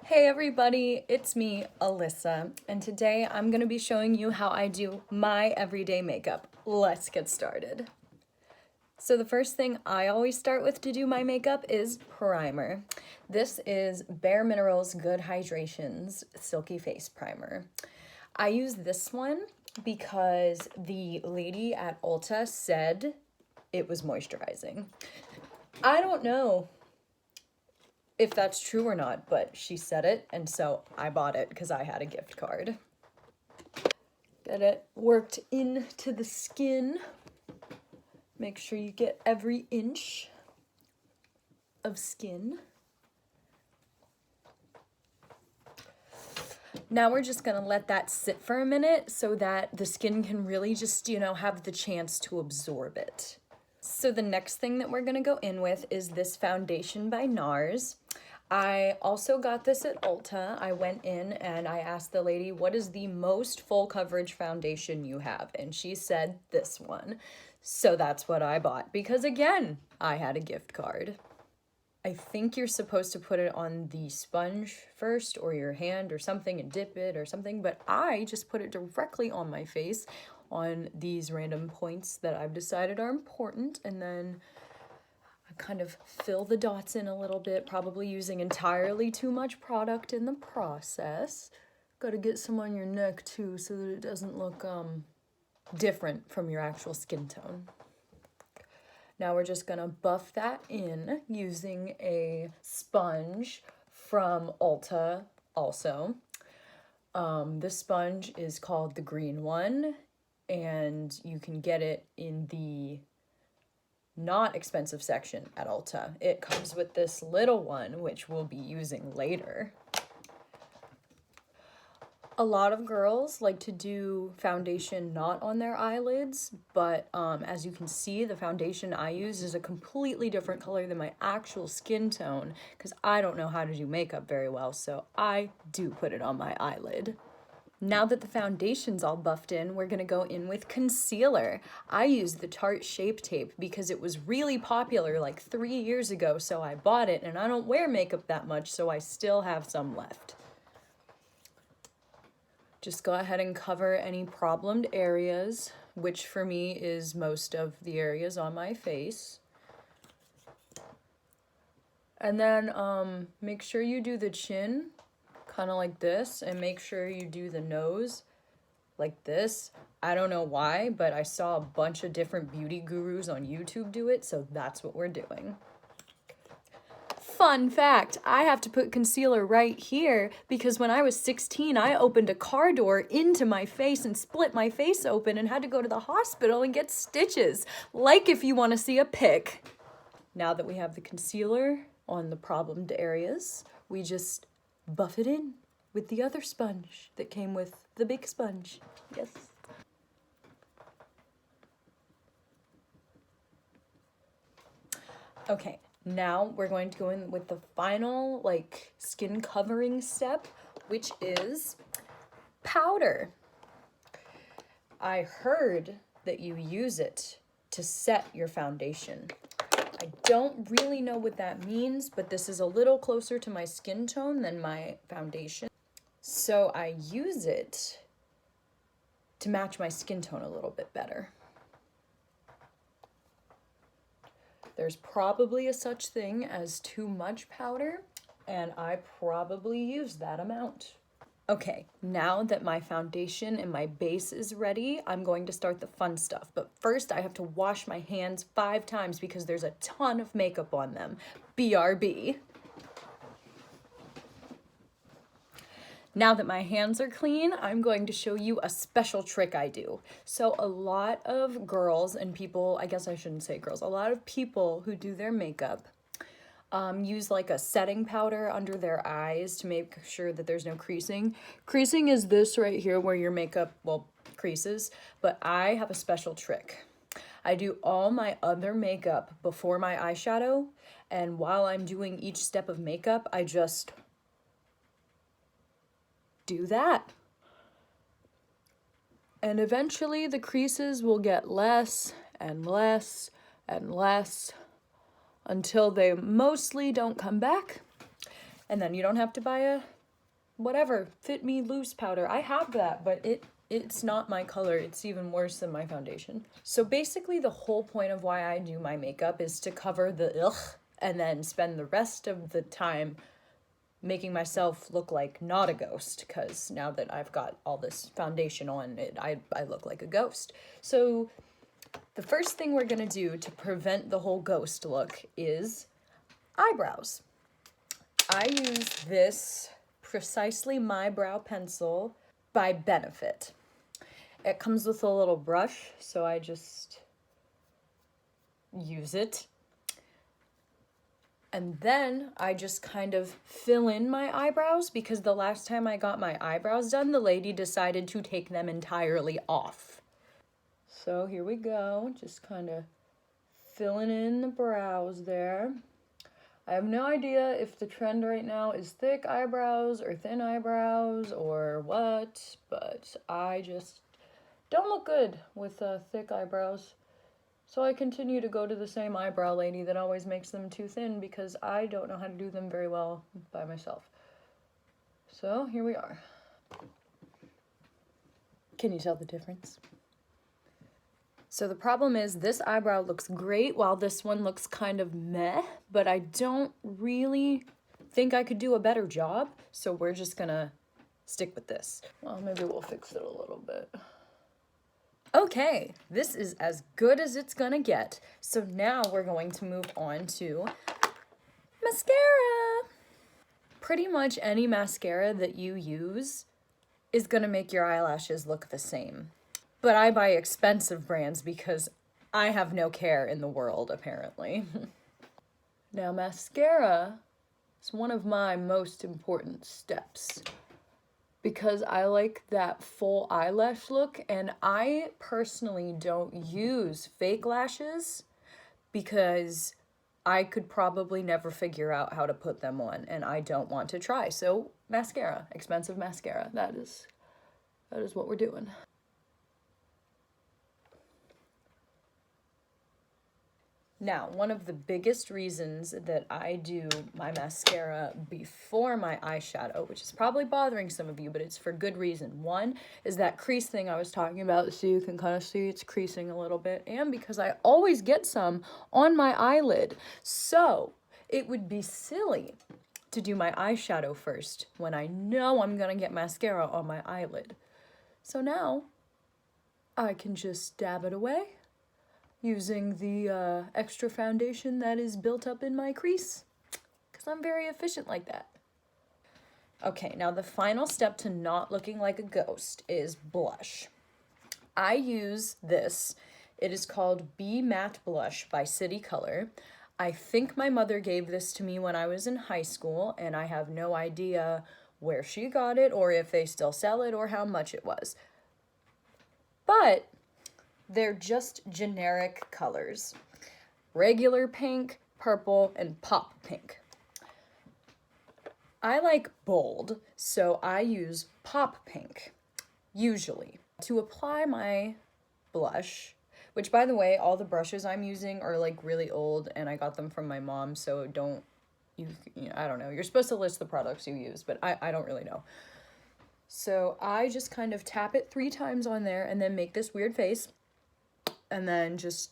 Hey everybody, it's me, Alyssa, and today I'm going to be showing you how I do my everyday makeup. Let's get started. So the first thing I always start with to do my makeup is primer. This is Bare Minerals Good Hydration's Silky Face Primer. I use this one because the lady at Ulta said it was moisturizing. I don't know if that's true or not, but she said it, and so I bought it because I had a gift card. Get it worked into the skin. Make sure you get every inch of skin. Now we're just gonna let that sit for a minute so that the skin can really just, have the chance to absorb it. So the next thing that we're gonna go in with is this foundation by NARS. I also got this at Ulta. I went in and I asked the lady, what is the most full coverage foundation you have? And she said this one. So that's what I bought because again, I had a gift card. I think you're supposed to put it on the sponge first or your hand or something and dip it or something, but I just put it directly on my face on these random points that I've decided are important, and then I kind of fill the dots in a little bit, probably using entirely too much product in the process. Gotta get some on your neck too so that it doesn't look different from your actual skin tone. Now we're just gonna buff that in using a sponge from Ulta also. This sponge is called the green one, and you can get it in the not expensive section at Ulta. It comes with this little one, which we'll be using later. A lot of girls like to do foundation not on their eyelids, but as you can see, the foundation I use is a completely different color than my actual skin tone because I don't know how to do makeup very well, so I do put it on my eyelid. Now that the foundation's all buffed in, we're gonna go in with concealer. I used the Tarte Shape Tape because it was really popular like 3 years ago, so I bought it, and I don't wear makeup that much, so I still have some left. Just go ahead and cover any problemed areas, which for me is most of the areas on my face. And then make sure you do the chin, kind of like this, and make sure you do the nose like this. I don't know why, but I saw a bunch of different beauty gurus on YouTube do it, so that's what we're doing. Fun fact, I have to put concealer right here because when I was 16, I opened a car door into my face and split my face open and had to go to the hospital and get stitches, like if you want to see a pic. Now that we have the concealer on the problemed areas, we just buff it in with the other sponge that came with the big sponge. Yes. Okay. Now we're going to go in with the final skin covering step, which is powder. I heard that you use it to set your foundation. I don't really know what that means, but this is a little closer to my skin tone than my foundation. So I use it to match my skin tone a little bit better. There's probably a such thing as too much powder, and I probably use that amount. Okay, now that my foundation and my base is ready, I'm going to start the fun stuff. But first, I have to wash my hands 5 times because there's a ton of makeup on them. BRB. Now that my hands are clean, I'm going to show you a special trick I do. So a lot of girls and people, I guess I shouldn't say girls, a lot of people who do their makeup use like a setting powder under their eyes to make sure that there's no creasing. Creasing is this right here where your makeup, creases, but I have a special trick. I do all my other makeup before my eyeshadow, and while I'm doing each step of makeup, I just do that. And eventually the creases will get less and less and less until they mostly don't come back. And then you don't have to buy a whatever, Fit Me Loose powder. I have that, but it's not my color. It's even worse than my foundation. So basically the whole point of why I do my makeup is to cover the ugh and then spend the rest of the time making myself look like not a ghost, because now that I've got all this foundation on it, I look like a ghost. So the first thing we're gonna do to prevent the whole ghost look is eyebrows. I use this Precisely My Brow Pencil by Benefit. It comes with a little brush, so I just use it. And then I just kind of fill in my eyebrows, because the last time I got my eyebrows done, the lady decided to take them entirely off. So here we go, just kind of filling in the brows there. I have no idea if the trend right now is thick eyebrows or thin eyebrows or what, but I just don't look good with thick eyebrows. So I continue to go to the same eyebrow lady that always makes them too thin, because I don't know how to do them very well by myself. So here we are. Can you tell the difference? So the problem is this eyebrow looks great while this one looks kind of meh, but I don't really think I could do a better job, so we're just gonna stick with this. Well, maybe we'll fix it a little bit. Okay, this is as good as it's gonna get. So now we're going to move on to mascara. Pretty much any mascara that you use is gonna make your eyelashes look the same. But I buy expensive brands because I have no care in the world, apparently. Now, mascara is one of my most important steps, because I like that full eyelash look, and I personally don't use fake lashes because I could probably never figure out how to put them on, and I don't want to try. So mascara, expensive mascara, that is what we're doing. Now, one of the biggest reasons that I do my mascara before my eyeshadow, which is probably bothering some of you, but it's for good reason. One is that crease thing I was talking about, so you can kind of see it's creasing a little bit, and because I always get some on my eyelid. So it would be silly to do my eyeshadow first when I know I'm gonna get mascara on my eyelid. So now I can just dab it away using the extra foundation that is built up in my crease, because I'm very efficient like that. Okay, now the final step to not looking like a ghost is blush. I use this. It is called Be Matte Blush by City Color. I think my mother gave this to me when I was in high school, and I have no idea where she got it or if they still sell it or how much it was. But they're just generic colors. Regular pink, purple, and pop pink. I like bold, so I use pop pink, usually. To apply my blush, which by the way, all the brushes I'm using are like really old and I got them from my mom, so I don't know. You're supposed to list the products you use, but I don't really know. So I just kind of tap it 3 times on there and then make this weird face. And then just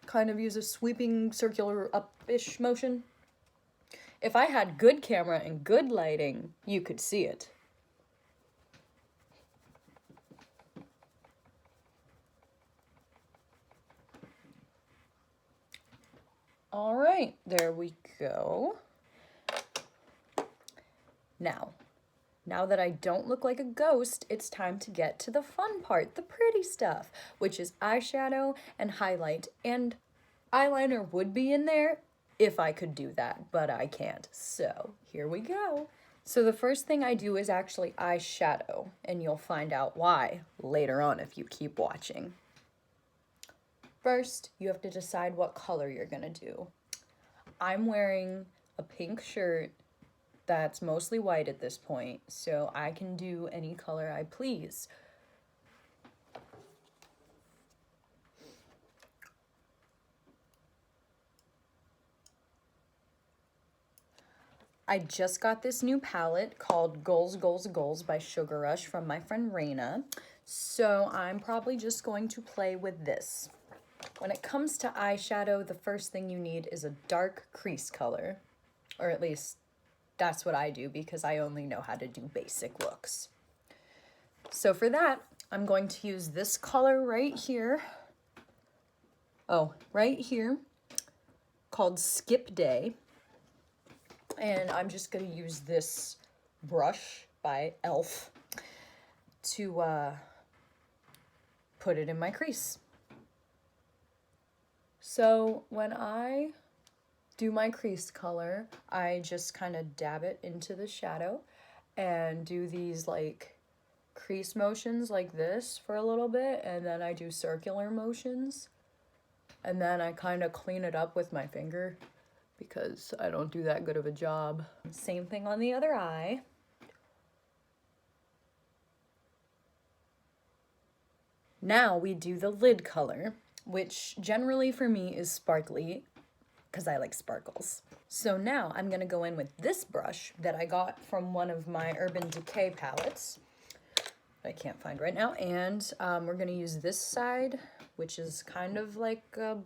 kind of use a sweeping circular up-ish motion. If I had good camera and good lighting, you could see it. All right, there we go. Now that I don't look like a ghost, it's time to get to the fun part, the pretty stuff, which is eyeshadow and highlight. And eyeliner would be in there if I could do that, but I can't. So here we go. So the first thing I do is actually eyeshadow, and you'll find out why later on if you keep watching. First, you have to decide what color you're gonna do. I'm wearing a pink shirt that's mostly white at this point, so I can do any color I please. I just got this new palette called Goals, Goals, Goals by Sugar Rush from my friend Raina. So I'm probably just going to play with this. When it comes to eyeshadow, the first thing you need is a dark crease color. Or at least that's what I do because I only know how to do basic looks. So for that, I'm going to use this color right here. Oh, right here, called Skip Day. And I'm just going to use this brush by e.l.f. to put it in my crease. So when I do my crease color, I just kind of dab it into the shadow and do these like crease motions like this for a little bit, and then I do circular motions, and then I kind of clean it up with my finger because I don't do that good of a job. Same thing on the other eye. Now we do the lid color, which generally for me is sparkly because I like sparkles. So now I'm gonna go in with this brush that I got from one of my Urban Decay palettes I can't find right now, and we're gonna use this side, which is kind of like a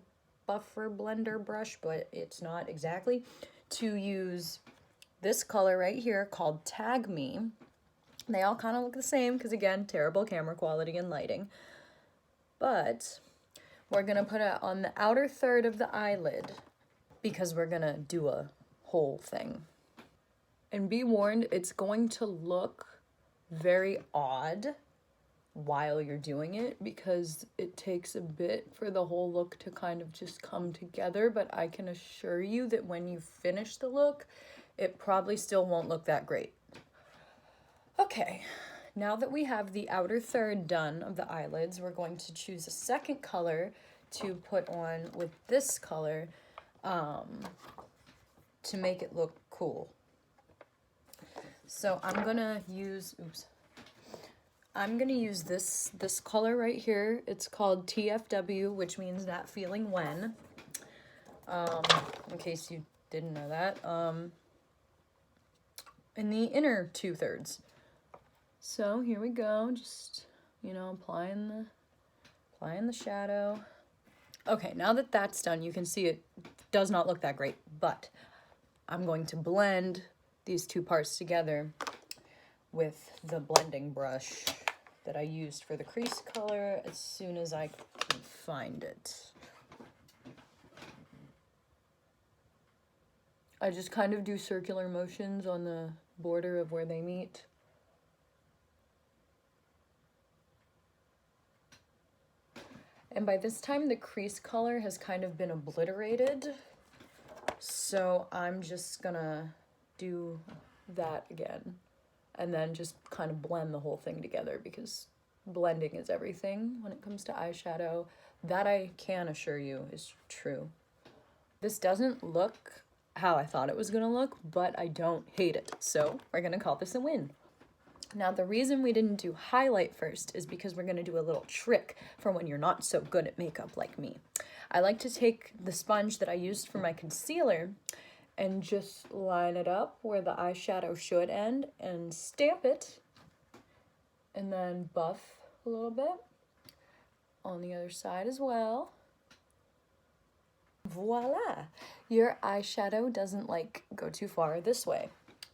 buffer blender brush, but it's not exactly, to use this color right here called Tag Me. They all kind of look the same because, again, terrible camera quality and lighting. But we're gonna put it on the outer third of the eyelid because we're gonna do a whole thing. And be warned, it's going to look very odd while you're doing it because it takes a bit for the whole look to kind of just come together, but I can assure you that when you finish the look, it probably still won't look that great. Okay, now that we have the outer third done of the eyelids, we're going to choose a second color to put on with this color to make it look cool. So I'm gonna use, this color right here. It's called TFW, which means That Feeling When. In case you didn't know that. In the inner 2/3. So here we go, just, you know, applying the shadow. Okay, now that that's done, you can see it does not look that great, but I'm going to blend these two parts together with the blending brush that I used for the crease color as soon as I can find it. I just kind of do circular motions on the border of where they meet. And by this time, the crease color has kind of been obliterated. So I'm just gonna do that again and then just kind of blend the whole thing together because blending is everything when it comes to eyeshadow. That I can assure you is true. This doesn't look how I thought it was gonna look, but I don't hate it. So we're gonna call this a win. Now, the reason we didn't do highlight first is because we're gonna do a little trick for when you're not so good at makeup like me. I like to take the sponge that I used for my concealer and just line it up where the eyeshadow should end and stamp it and then buff a little bit on the other side as well. Voila! Your eyeshadow doesn't like go too far this way.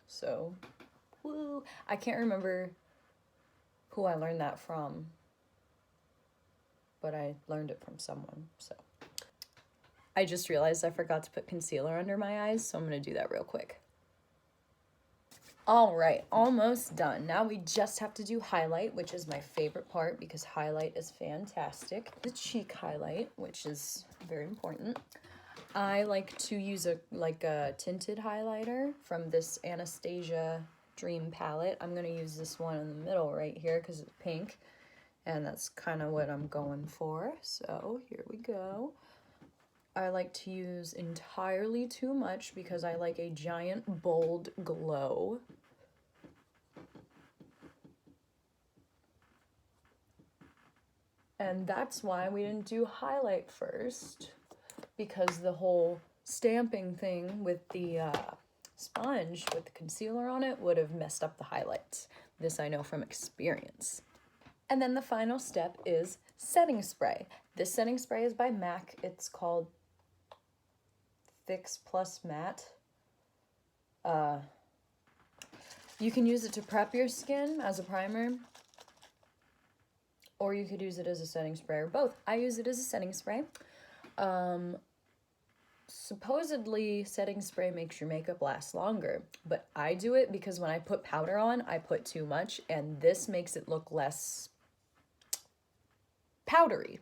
So, woo! I can't remember who I learned that from, but I learned it from someone, so. I just realized I forgot to put concealer under my eyes, so I'm gonna do that real quick. All right, almost done. Now we just have to do highlight, which is my favorite part because highlight is fantastic. The cheek highlight, which is very important. I like to use a tinted highlighter from this Anastasia Dream palette. I'm gonna use this one in the middle right here because it's pink, and that's kind of what I'm going for. So here we go. I like to use entirely too much because I like a giant, bold glow. And that's why we didn't do highlight first, because the whole stamping thing with the sponge with the concealer on it would have messed up the highlights. This I know from experience. And then the final step is setting spray. This setting spray is by MAC. It's called Fix Plus Matte. You can use it to prep your skin as a primer, or you could use it as a setting spray, or both. I use it as a setting spray. Supposedly setting spray makes your makeup last longer, but I do it because when I put powder on, I put too much, and this makes it look less powdery.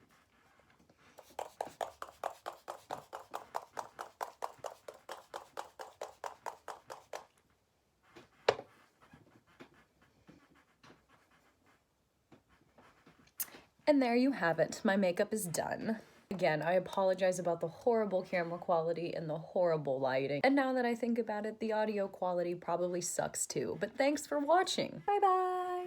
And there you have it. My makeup is done. Again, I apologize about the horrible camera quality and the horrible lighting. And now that I think about it, the audio quality probably sucks too. But thanks for watching. Bye bye.